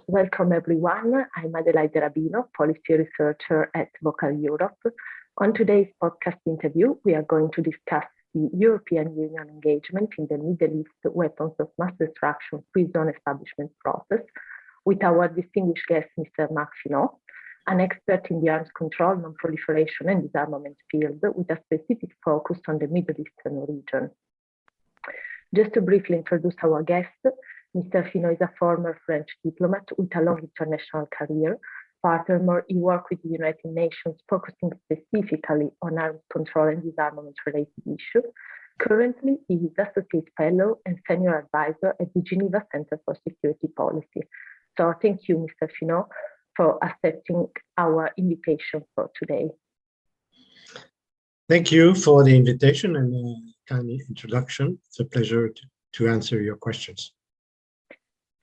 welcome everyone. I'm Adelaide Rabino, policy researcher at Vocal Europe. On today's podcast interview, we are going to discuss the European Union engagement in the Middle East weapons of mass destruction free zone establishment process with our distinguished guest, Mr. Marc Finaud, an expert in the arms control, non-proliferation and disarmament field with a specific focus on the Middle Eastern region. Just to briefly introduce our guest, Mr. Finaud is a former French diplomat with a long international career. Furthermore, he worked with the United Nations, focusing specifically on arms control and disarmament-related issues. Currently, he is Associate Fellow and Senior Advisor at the Geneva Center for Security Policy. So thank you, Mr. Finaud, for accepting our invitation for today. Thank you for the invitation and the kind introduction. It's a pleasure to answer your questions.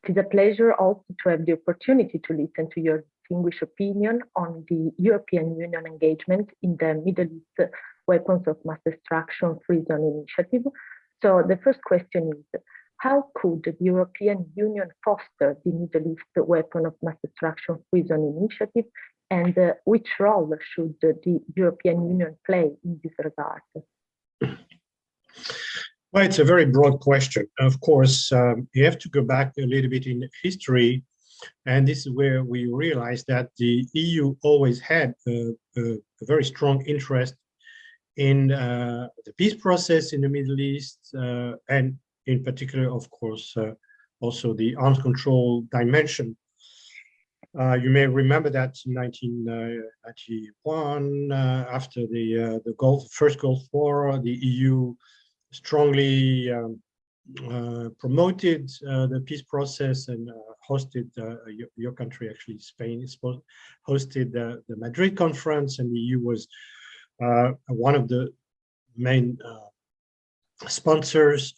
It is a pleasure also to have the opportunity to listen to your distinguished opinion on the European Union engagement in the Middle East weapons of mass destruction free zone initiative. So the first question is, how could the European Union foster the Middle East weapon of mass destruction free zone initiative, and which role should the European Union play in this regard? Well, it's a very broad question. Of course, you have to go back a little bit in history, and this is where we realize that the EU always had a very strong interest in the peace process in the Middle East, and in particular, of course, also the arms control dimension. You may remember that in 1991, after the first Gulf War, the EU strongly promoted the peace process and hosted, your country actually, Spain, hosted the Madrid conference, and the EU was one of the main sponsors,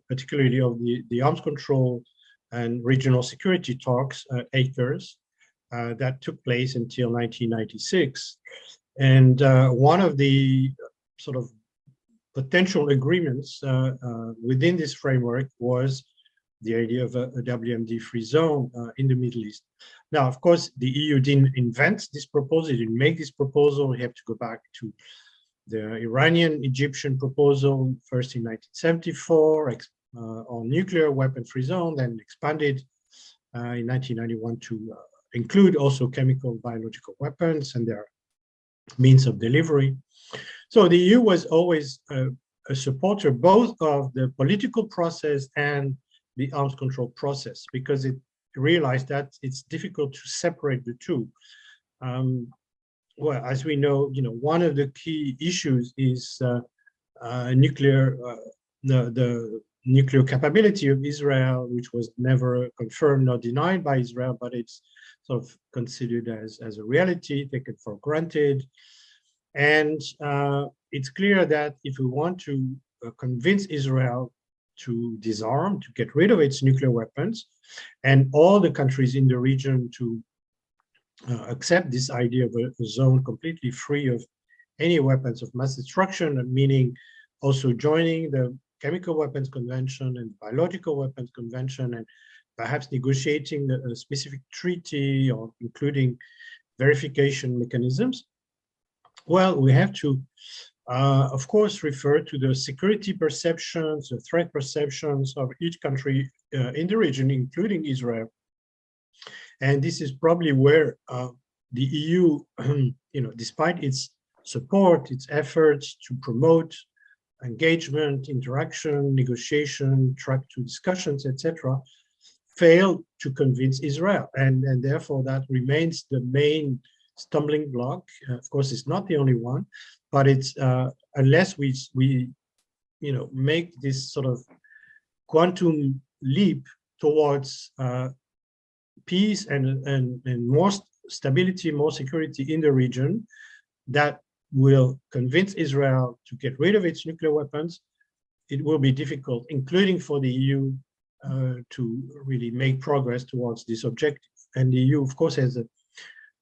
particularly of the arms control and regional security talks, ACERs, that took place until 1996. And one of the sort of potential agreements within this framework was the idea of a WMD free zone in the Middle East. Now, of course, the EU didn't invent this proposal, it didn't make this proposal. We have to go back to the Iranian-Egyptian proposal, first in 1974, on nuclear weapon free zone, then expanded in 1991 to include also chemical biological weapons and their means of delivery. So the EU was always a supporter both of the political process and the arms control process, because it realized that it's difficult to separate the two. Well, as we know, one of the key issues is nuclear, the nuclear capability of Israel, which was never confirmed nor denied by Israel, but it's sort of considered as a reality, taken for granted. And it's clear that if we want to convince Israel to disarm, to get rid of its nuclear weapons, and all the countries in the region to accept this idea of a zone completely free of any weapons of mass destruction, meaning also joining the Chemical Weapons Convention and Biological Weapons Convention, and perhaps negotiating a specific treaty or including verification mechanisms. Well, we have to, of course, refer to the security perceptions, the threat perceptions of each country in the region, including Israel. And this is probably where the EU, despite its support, its efforts to promote engagement, interaction, negotiation, track to discussions, etc., failed to convince Israel. And therefore, that remains the main stumbling block. Of course, it's not the only one, but it's unless we make this sort of quantum leap towards peace and more stability, more security in the region, that will convince Israel to get rid of its nuclear weapons, it will be difficult, including for the EU, to really make progress towards this objective. And the EU, of course, has a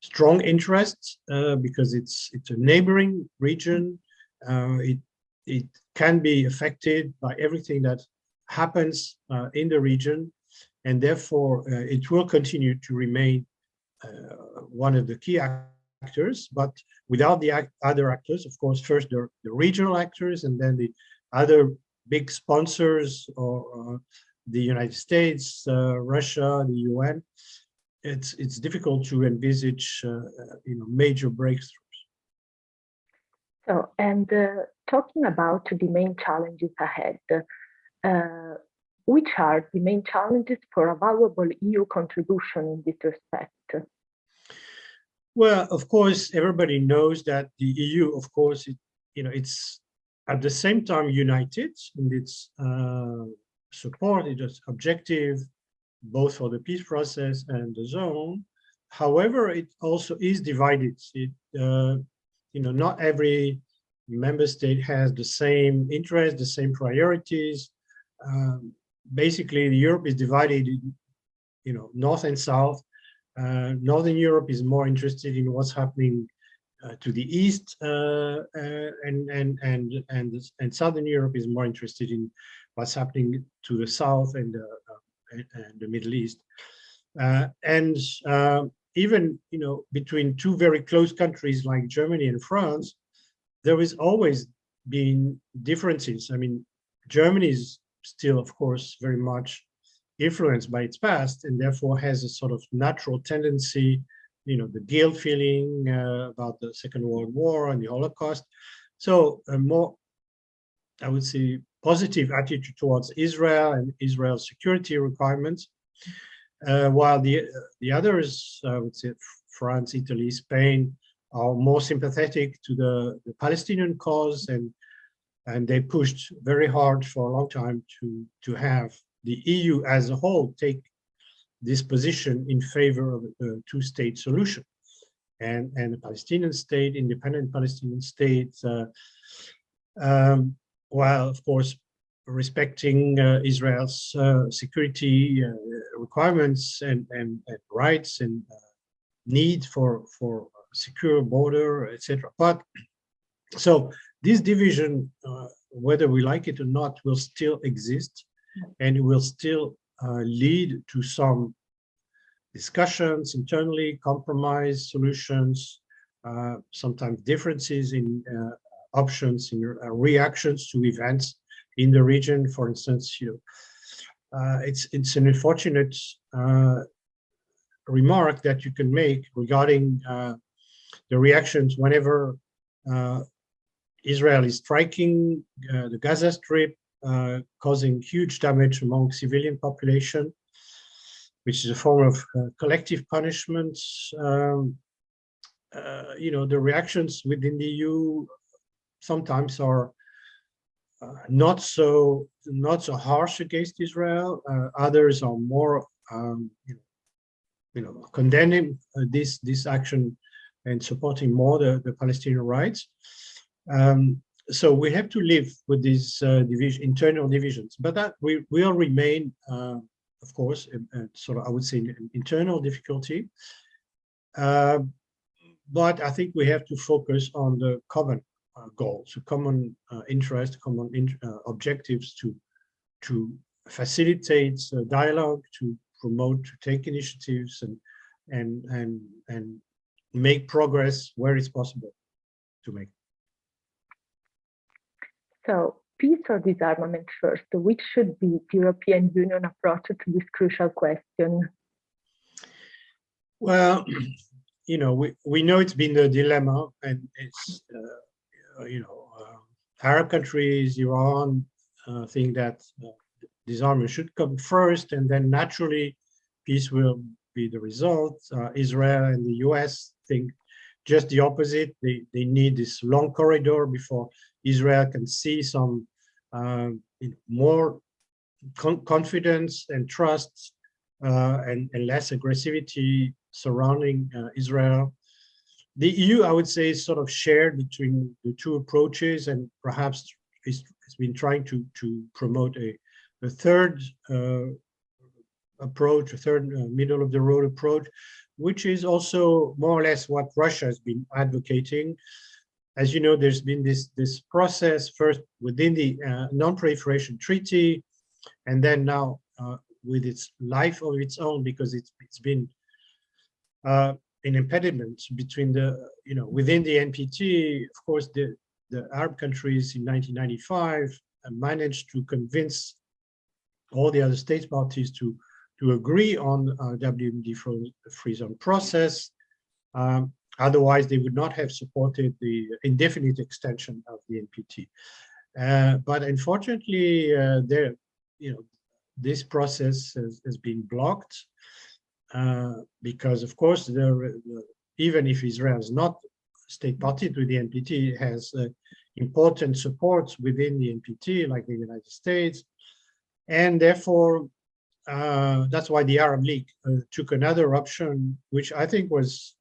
strong interest because it's a neighboring region. It can be affected by everything that happens in the region. and therefore it will continue to remain one of the key actors, but without the other actors, of course, first the regional actors and then the other big sponsors, or the United States, Russia, the UN. It's difficult to envisage major breakthroughs. So, and talking about the main challenges ahead, which are the main challenges for a valuable EU contribution in this respect? Well, of course, everybody knows that the EU, of course, it's at the same time united in its support, its objective, both for the peace process and the zone. However, it also is divided. Not every member state has the same interests, the same priorities. Basically, Europe is divided in, north and south. Northern Europe is more interested in what's happening to the east, and Southern Europe is more interested in what's happening to the south and the Middle East. Even between two very close countries like Germany and France, there has always been differences. I mean, Germany is still, of course, very much influenced by its past, and therefore has a sort of natural tendency, the guilt feeling about the Second World War and the Holocaust. So a more, I would say, positive attitude towards Israel and Israel's security requirements, while the others, I would say France, Italy, Spain, are more sympathetic to the Palestinian cause, and they pushed very hard for a long time to have the EU as a whole take this position in favor of a two-state solution, and a Palestinian state, independent Palestinian state, while of course respecting Israel's security requirements and rights and need for secure border, etc. But so this division, whether we like it or not, will still exist, and it will still lead to some discussions internally, compromise solutions, sometimes differences in options, in reactions to events in the region. For instance, it's an unfortunate remark that you can make regarding the reactions whenever Israel is striking the Gaza Strip, causing huge damage among civilian population, which is a form of collective punishment. The reactions within the EU sometimes are not so harsh against Israel. Others are more, condemning this action and supporting more the Palestinian rights. So we have to live with these internal divisions, but that will remain, of course, sort of, I would say, an internal difficulty. But I think we have to focus on the common goals, common interest, common objectives to facilitate dialogue, to promote, to take initiatives, and make progress where it's possible to make. So, peace or disarmament first? Which should be the European Union approach to this crucial question? Well, we know it's been the dilemma, and it's Arab countries, Iran, think that disarmament should come first, and then naturally peace will be the result. Israel and the US think just the opposite. They need this long corridor before Israel can see some more confidence and trust and less aggressivity surrounding Israel. The EU, I would say, is sort of shared between the two approaches, and perhaps has been trying to promote a third approach, a third middle of the road approach, which is also more or less what Russia has been advocating. As you know, there's been this process first within the non-proliferation treaty, and then now with its life of its own, because it's been an impediment between within the NPT. Of course, the Arab countries in 1995 managed to convince all the other state parties to agree on WMD free zone process. Otherwise, they would not have supported the indefinite extension of the NPT. But unfortunately, this process has been blocked because, of course, even if Israel is not state party to the NPT, it has important support within the NPT, like the United States, and therefore that's why the Arab League took another option, which I think was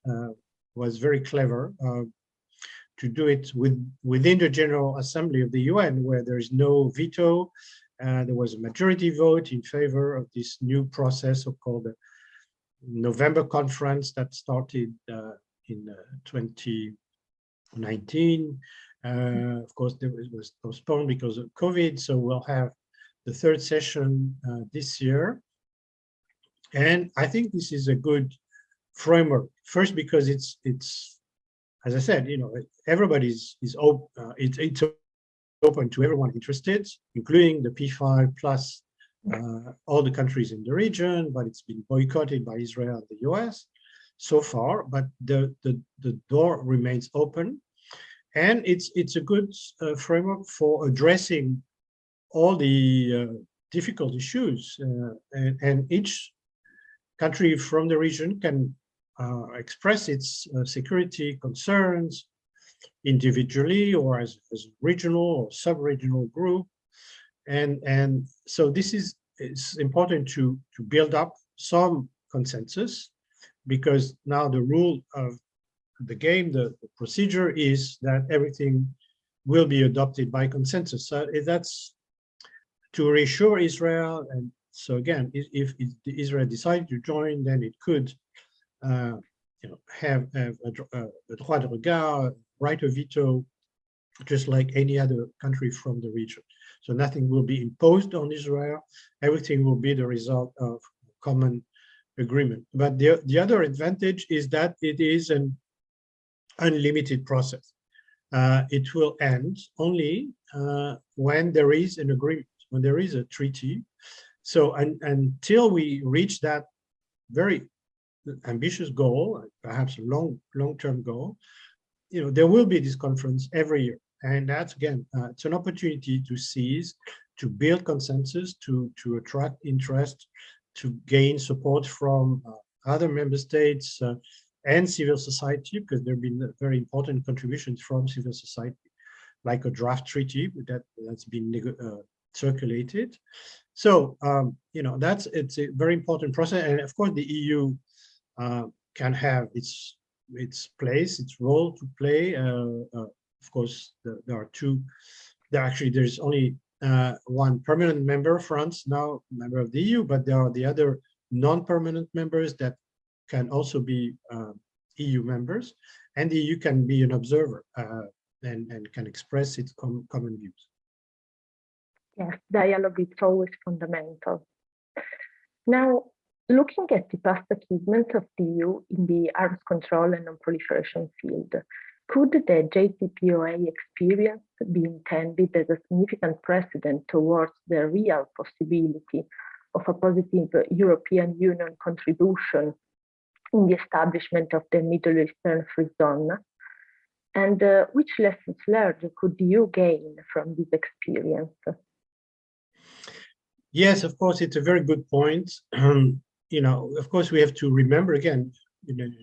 very clever, to do it within the General Assembly of the UN, where there is no veto. There was a majority vote in favor of this new process, called the November conference that started in 2019. Of course, it was postponed because of COVID, so we'll have the third session this year. And I think this is a good framework. First, because it's as I said, everybody's open. It's open to everyone interested, including the P5 plus all the countries in the region. But it's been boycotted by Israel and the US so far. But the door remains open, and it's a good framework for addressing all the difficult issues, and each country from the region can express its security concerns individually or as a regional or sub-regional group, and so it's important to build up some consensus, because now the rule of the game, the procedure is that everything will be adopted by consensus. So that's to reassure Israel. And so again, if Israel decides to join, then it could have a droit de regard, right of veto, just like any other country from the region. So nothing will be imposed on Israel. Everything will be the result of common agreement. But the other advantage is that it is an unlimited process. It will end only when there is an agreement, when there is a treaty. So until we reach that very ambitious goal, perhaps a long-term goal, there will be this conference every year. And that's, again, it's an opportunity to seize, to build consensus, to attract interest, to gain support from other member states and civil society, because there have been very important contributions from civil society, like a draft treaty that's been circulated. So, it's a very important process. And of course, the EU can have its place, its role to play. Of course, there's only one permanent member, France, now member of the EU, but there are the other non-permanent members that can also be EU members, and the EU can be an observer and can express its common views. Yes, dialogue is always fundamental. Now, looking at the past achievements of the EU in the arms control and non-proliferation field, could the JCPOA experience be intended as a significant precedent towards the real possibility of a positive European Union contribution in the establishment of the Middle Eastern Free Zone? And which lessons learned could you gain from this experience? Yes, of course, it's a very good point. Of course, we have to remember again,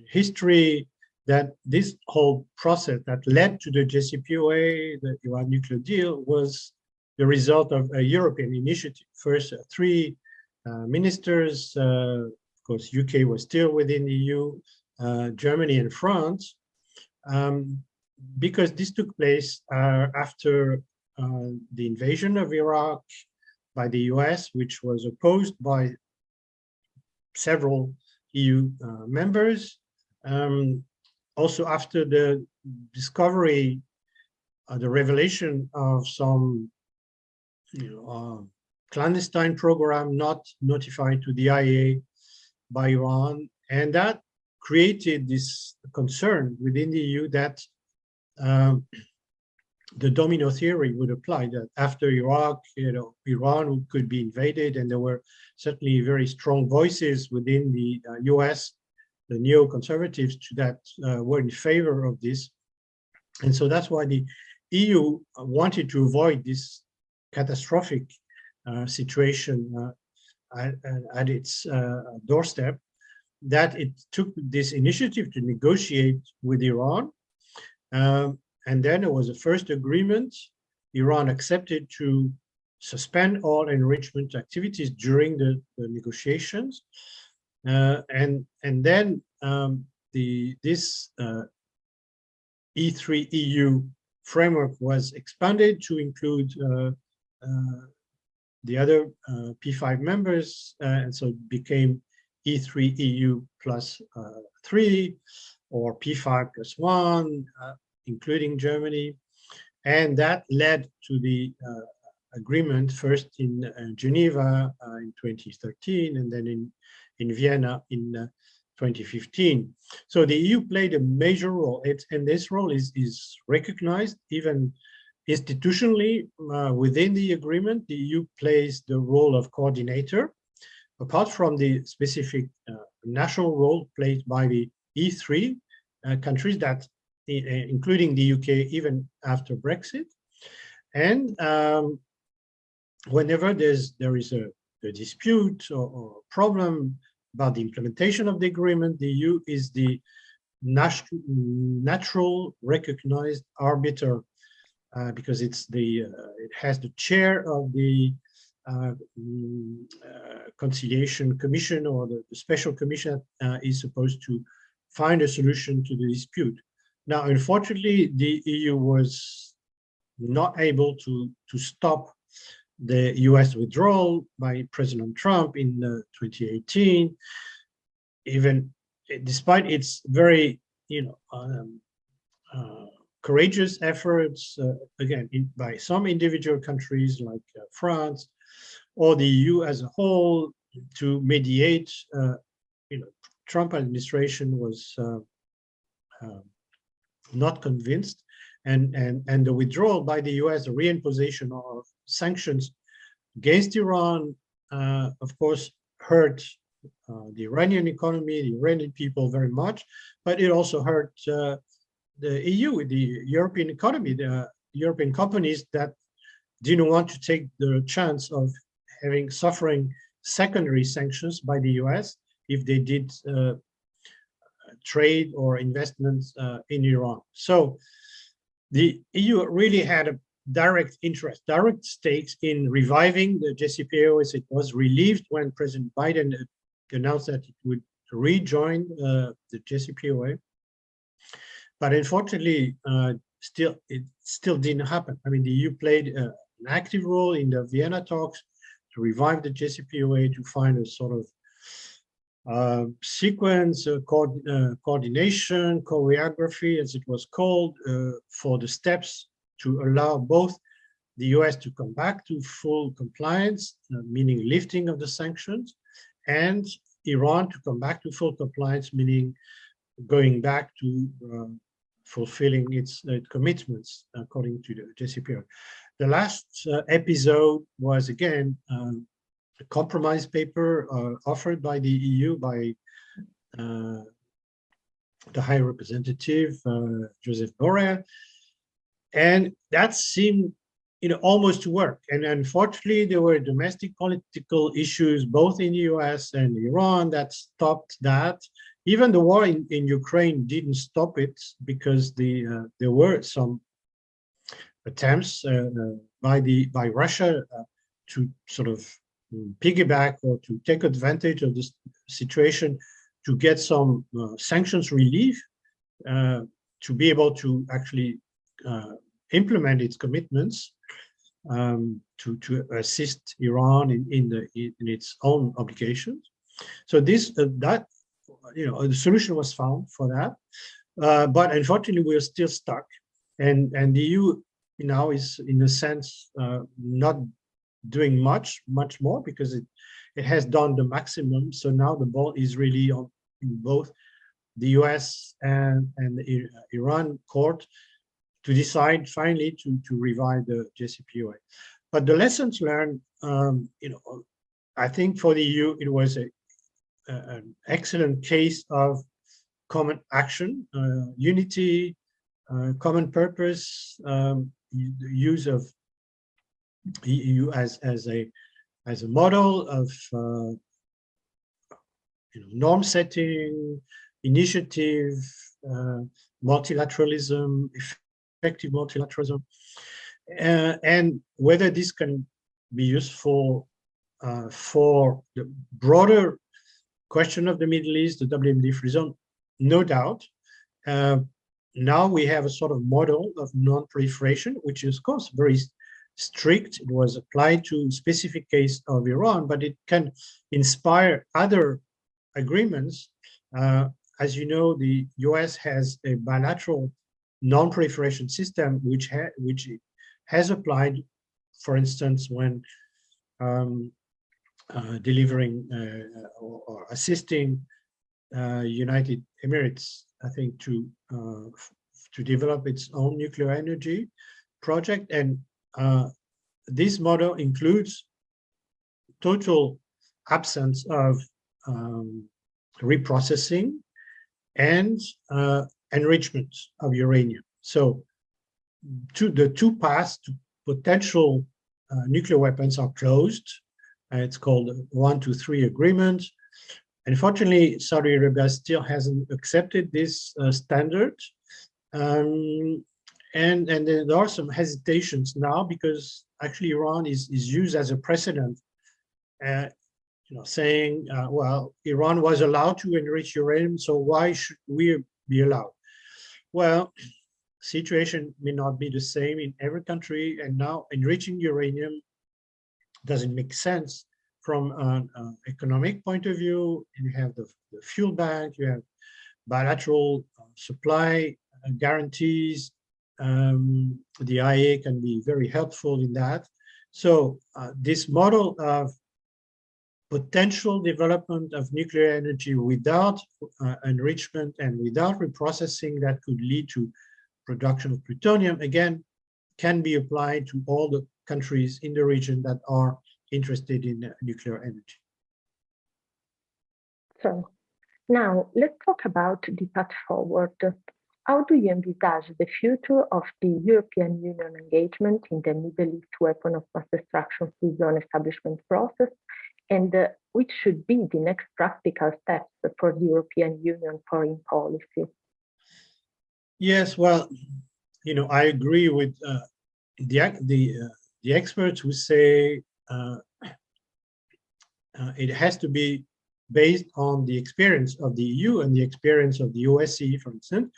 history, that this whole process that led to the JCPOA, the Iran nuclear deal, was the result of a European initiative. First, three ministers, of course, UK was still within the EU, Germany and France, because this took place after the invasion of Iraq by the US, which was opposed by several EU members. Also after the discovery, the revelation of some clandestine program not notified to the IAEA by Iran, and that created this concern within the EU that the domino theory would apply, that after Iraq, Iran could be invaded, and there were certainly very strong voices within the US, the neoconservatives, that were in favor of this. And so that's why the EU wanted to avoid this catastrophic situation at its doorstep, that it took this initiative to negotiate with Iran. And then there was a first agreement. Iran accepted to suspend all enrichment activities during the negotiations. And then this E3 EU framework was expanded to include the other P5 members, and so it became E3 EU plus 3, or P5 plus 1, including Germany. And that led to the agreement first in Geneva in 2013, and then in Vienna in 2015. So the EU played a major role, and this role is recognized even institutionally within the agreement. The EU plays the role of coordinator, apart from the specific national role played by the E3 countries, that including the UK, even after Brexit. And whenever there is a dispute or problem about the implementation of the agreement, the EU is the natural recognized arbiter, because it has the chair of the conciliation commission, or the special commission is supposed to find a solution to the dispute. Now, unfortunately, the EU was not able to stop the US withdrawal by President Trump in 2018, even despite its very, courageous efforts, again, by some individual countries like France or the EU as a whole to mediate. Trump administration was not convinced, and the withdrawal by the US, the reimposition of sanctions against Iran, of course, hurt the Iranian economy, the Iranian people very much, but it also hurt the EU, the European economy, the European companies that didn't want to take the chance of suffering secondary sanctions by the US if they did trade or investments in Iran. So the EU really had a direct interest, direct stakes in reviving the JCPOA, as it was relieved when President Biden announced that it would rejoin the JCPOA. But unfortunately, it still didn't happen. I mean, the EU played an active role in the Vienna talks to revive the JCPOA, to find a sort of sequence, coordination, choreography, as it was called, for the steps to allow both the US to come back to full compliance, meaning lifting of the sanctions, and Iran to come back to full compliance, meaning going back to fulfilling its commitments according to the JCPOA. The last episode was, again, a compromise paper offered by the EU by the High Representative, Joseph Borrell, and that seemed almost to work. And unfortunately, there were domestic political issues both in the US and Iran that stopped that. Even the war in Ukraine didn't stop it, because there were some attempts by Russia to sort of piggyback or to take advantage of this situation to get some sanctions relief, to be able to actually implement its commitments, to assist Iran in its own obligations. So the solution was found for that, but unfortunately we are still stuck, and the EU now is, in a sense, not doing much more because it has done the maximum. So now the ball is really on in both the US and the Iran court to decide finally to revive the JCPOA. But the lessons learned, I think for the EU, it was an excellent case of common action, unity, common purpose, the use of EU as a model of norm setting, initiative, multilateralism, effective multilateralism, and whether this can be useful for the broader question of the Middle East, the WMD free zone, no doubt. Now we have a sort of model of non-proliferation, which is, of course, very strict. It was applied to specific case of Iran, but it can inspire other agreements. As you know, the US has a bilateral non-proliferation system, which it has applied, for instance, when delivering or assisting United Emirates, I think, to develop its own nuclear energy project. And this model includes total absence of reprocessing and enrichment of uranium. So the two paths to potential nuclear weapons are closed. It's called 1, 2, 3 agreement. Unfortunately, Saudi Arabia still hasn't accepted this standard. And there are some hesitations now because actually Iran is used as a precedent, saying, well, Iran was allowed to enrich uranium, so why should we be allowed? Well, situation may not be the same in every country, and now enriching uranium doesn't make sense from an economic point of view. And you have the fuel bank, you have bilateral supply guarantees. The IAEA can be very helpful in that. So this model of potential development of nuclear energy without enrichment and without reprocessing that could lead to production of plutonium, again, can be applied to all the countries in the region that are interested in nuclear energy. So now let's talk about the path forward. How do you envisage the future of the European Union engagement in the Middle East weapon of mass destruction free zone establishment process, and which should be the next practical steps for the European Union foreign policy? Yes, well, I agree with the experts who say it has to be based on the experience of the EU and the experience of the OSCE, for instance,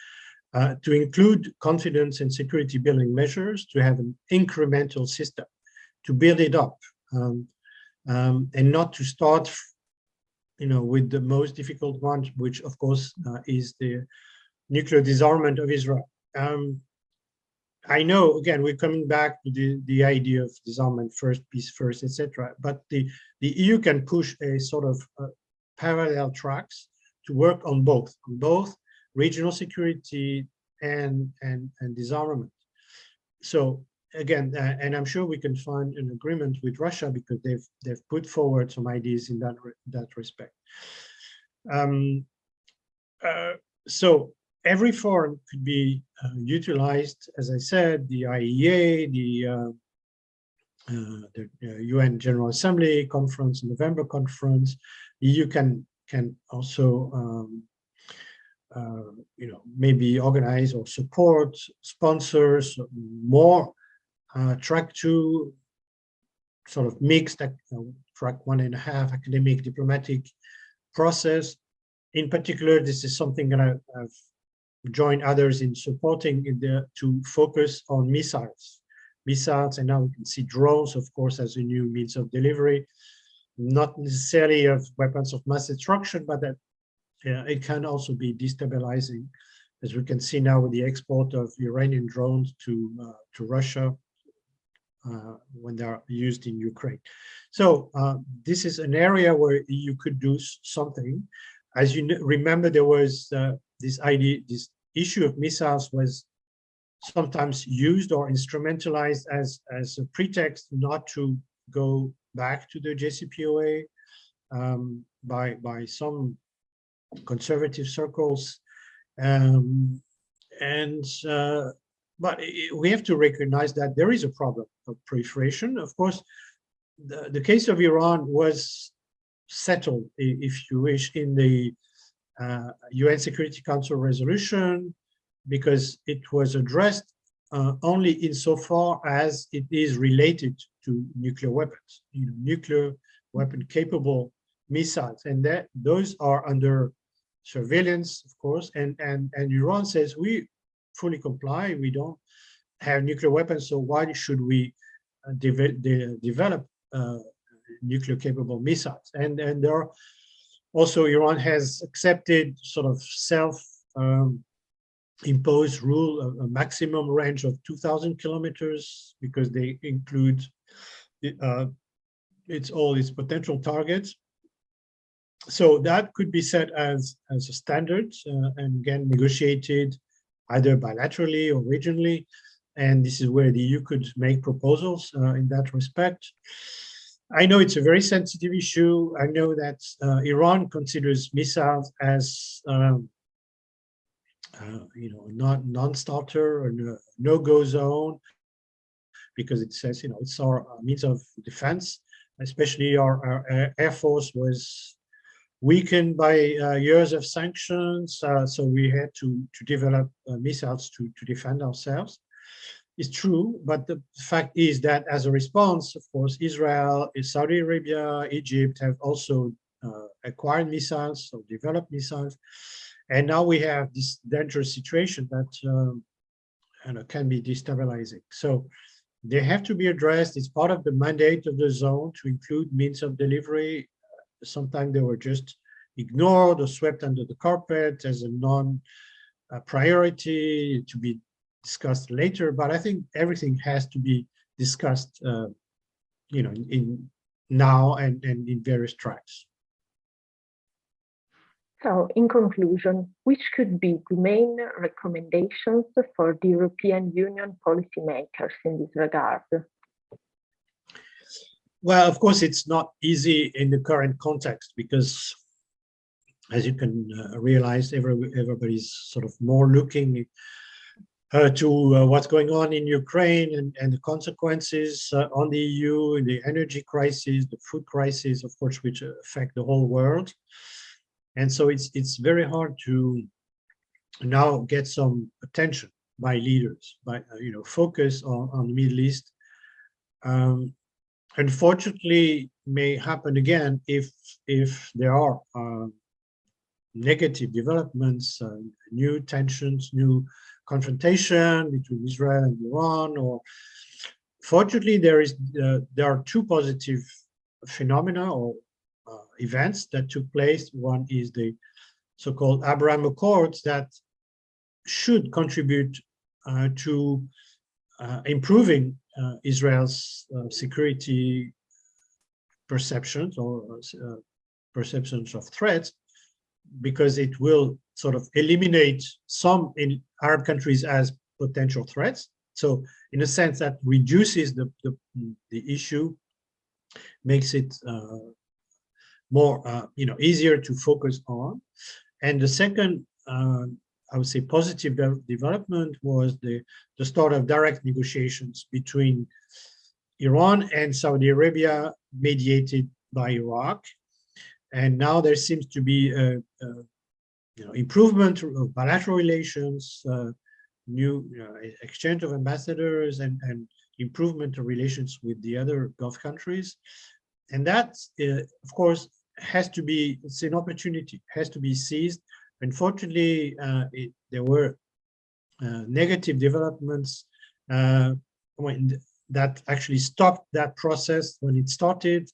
to include confidence and security building measures, to have an incremental system, to build it up, and not to start, with the most difficult one, which of course is the nuclear disarmament of Israel. I know, again, we're coming back to the idea of disarmament first, peace first, etc. But the EU can push a sort of parallel tracks to work on both regional security and disarmament. So again, and I'm sure we can find an agreement with Russia because they've put forward some ideas in that respect. So every forum could be utilized, as I said, the IAEA, the UN General Assembly conference, November conference. The EU can also maybe organize or support, sponsors more track 2, sort of mixed track 1.5 academic diplomatic process. In particular, this is something that I've joined others in supporting to focus on missiles, and now we can see drones, of course, as a new means of delivery, not necessarily of weapons of mass destruction, but that it can also be destabilizing, as we can see now with the export of Iranian drones to Russia. when they are used in Ukraine. So this is an area where you could do something. As you remember, there was this issue of missiles was sometimes used or instrumentalized as a pretext not to go back to the JCPOA by some conservative circles, but we have to recognize that there is a problem of proliferation. Of course, the case of Iran was settled, if you wish, in the UN Security Council resolution, because it was addressed only insofar as it is related to nuclear weapons, nuclear weapon capable missiles, and those are under surveillance, of course, and Iran says we fully comply, we don't have nuclear weapons, so why should we develop nuclear capable missiles? And there are also, Iran has accepted sort of self imposed rule of a maximum range of 2,000 kilometers, because they include all its potential targets. So that could be set as a standard, and again negotiated either bilaterally or regionally. And this is where the EU could make proposals in that respect. I know it's a very sensitive issue. I know that Iran considers missiles as non-starter or no-go zone, because it says it's our means of defense. Especially our Air Force was weakened by years of sanctions, so we had to develop missiles to defend ourselves. It's true, but the fact is that as a response, of course, Israel, Saudi Arabia, Egypt have also acquired missiles or developed missiles. And now we have this dangerous situation that can be destabilizing. So they have to be addressed. It's part of the mandate of the zone to include means of delivery. Sometimes they were just ignored or swept under the carpet as a non-priority to be discussed later. But I think everything has to be discussed, in now and in various tracks. So, in conclusion, which could be the main recommendations for the European Union policymakers in this regard? Well, of course, it's not easy in the current context because, as you can realize, everybody's sort of more looking to what's going on in Ukraine and the consequences on the EU, the energy crisis, the food crisis, of course, which affect the whole world. And so it's very hard to now get some attention by leaders, by focus on the Middle East. Unfortunately, may happen again if there are negative developments, new tensions, new confrontation between Israel and Iran. Or fortunately, there are two positive phenomena or events that took place. One is the so-called Abraham Accords that should contribute to improving Israel's security perceptions or perceptions of threats, because it will sort of eliminate some in Arab countries as potential threats. So in a sense that reduces the issue, makes it more easier to focus on. And the second I would say positive development was the start of direct negotiations between Iran and Saudi Arabia, mediated by Iraq. And now there seems to be improvement of bilateral relations, new exchange of ambassadors, and improvement of relations with the other Gulf countries. And that, of course, it's an opportunity, has to be seized. Unfortunately, there were negative developments that actually stopped that process when it started,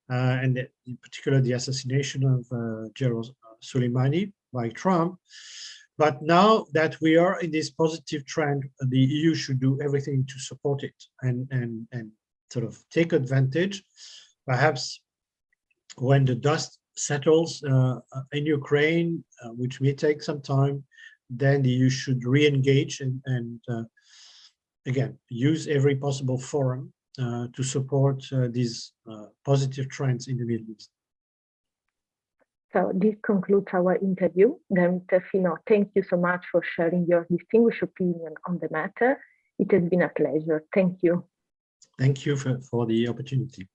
and in particular the assassination of General Soleimani by Trump. But now that we are in this positive trend, the EU should do everything to support it and sort of take advantage. Perhaps when the dust settles in Ukraine, which may take some time, then the EU should re-engage and again, use every possible forum to support these positive trends in the Middle East. So this concludes our interview. Mr. Finaud, thank you so much for sharing your distinguished opinion on the matter. It has been a pleasure. Thank you. Thank you for the opportunity.